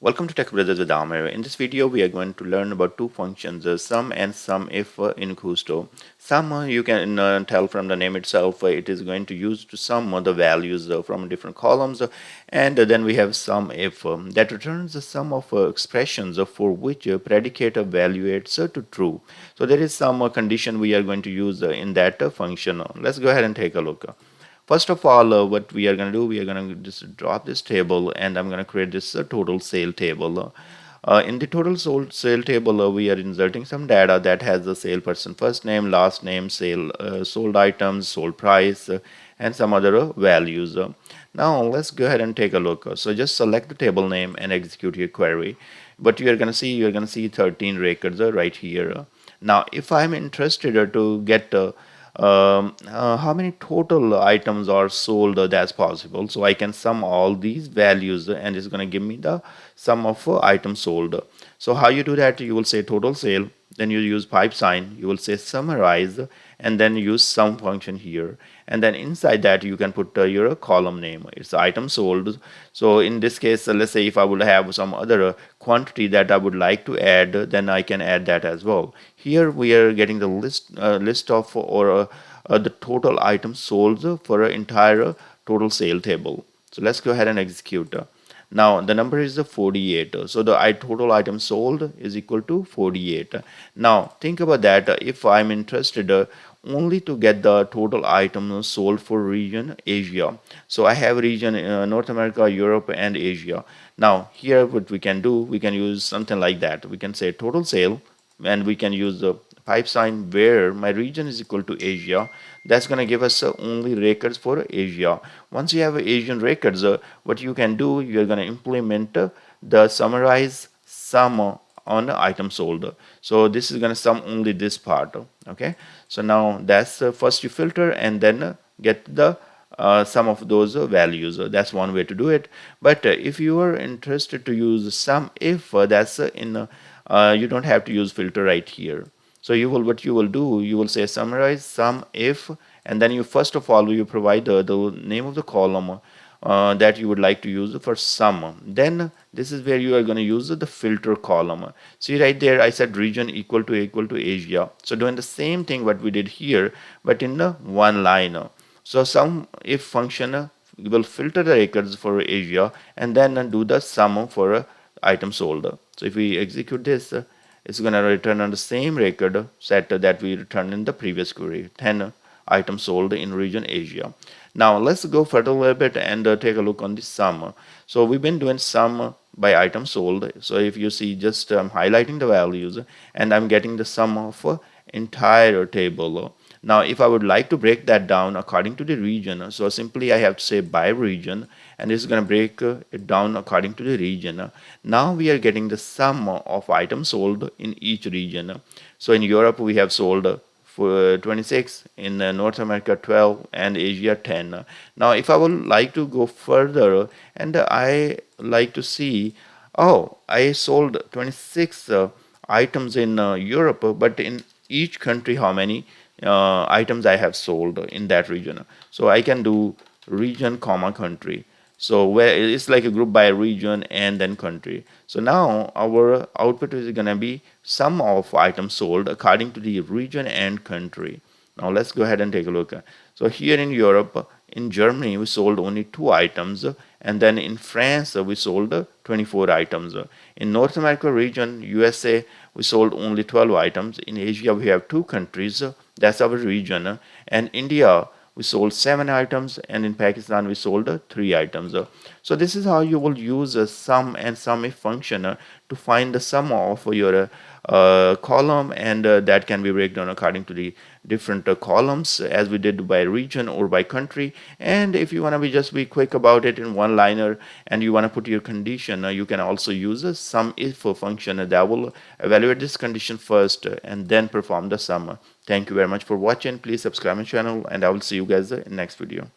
Welcome to Tech Brothers with Amir. In this video, we are going to learn about two functions, sum and sumif in Kusto. Sum, you can tell from the name itself, it is going to use to sum the values from different columns. And then we have sumif that returns the sum of expressions for which predicate evaluates to true. So there is some condition we are going to use in that function. Let's go ahead and take a look. First of all, what we are going to do, we are going to just drop this table and I'm going to create this total sale table. In the total sale table, we are inserting some data that has the sale person first name, last name, sale, sold items, sold price, and some other values. Now let's go ahead and take a look. So just select the table name and execute your query. But you're going to see 13 records right here. Now, if I'm interested to get how many total items are sold that's possible, so I can sum all these values and it's going to give me the sum of items sold. So how you do that, you will say total sale, then you use pipe sign, you will say summarize, and then use sum function here, and then inside that you can put your column name, it's item sold. So in this case, let's say if I would have some other quantity that I would like to add, then I can add that as well. Here we are getting the list of the total items sold for an entire total sale table. So let's go ahead and execute. Now the number is 48. So the total items sold is equal to 48. Now think about that. If I'm interested only to get the total items sold for region Asia. So I have region North America, Europe, and Asia. Now here what we can do, we can use something like that. We can say total sale, and we can use the pipe sign where my region is equal to Asia. That's going to give us only records for Asia. Once you have Asian records, what you can do, you're going to implement the summarize sum on the item sold. So this is going to sum only this part. Okay, so now that's first you filter and then get the sum of those values. That's one way to do it. But if you are interested to use sum if, that's in you don't have to use filter right here. So you will, what you will do, you will say summarize sum if, and then you first of all you provide the name of the column that you would like to use for sum. Then this is where you are going to use the filter column. See right there, I said region equal to Asia. So doing the same thing what we did here, but in one line. So sum if function will filter the records for Asia and then do the sum for item sold. So if we execute this, it's going to return on the same record set that we returned in the previous query, 10 items sold in region Asia. Now let's go further a little bit and take a look on the sum. So we've been doing sum by item sold. So if you see, just highlighting the values and I'm getting the sum of entire table. Now if I would like to break that down according to the region, so simply I have to say by region, and it's going to break it down according to the region. Now we are getting the sum of items sold in each region. So in Europe we have sold for 26, in North America 12, and Asia 10. Now if I would like to go further and I like to see, oh, I sold 26 items in Europe, but in each country how many items I have sold in that region. So I can do region comma country. So where it's like a group by region and then country. So now our output is going to be sum of items sold according to the region and country. Now let's go ahead and take a look. So here in Europe, in Germany, we sold only 2 items, and then in France, we sold 24 items. In North America region, USA, we sold only 12 items. In Asia, we have 2 countries, that's our region, and India, we sold 7 items, and in Pakistan we sold 3 items. So this is how you will use a sum and sum if function to find the sum of your column, and that can be breakdown according to the different columns as we did by region or by country. And if you want to be quick about it in one liner and you want to put your condition, you can also use a sum if function that will evaluate this condition first and then perform the sum. Thank you very much for watching. Please subscribe my channel and I will see you guys in the next video.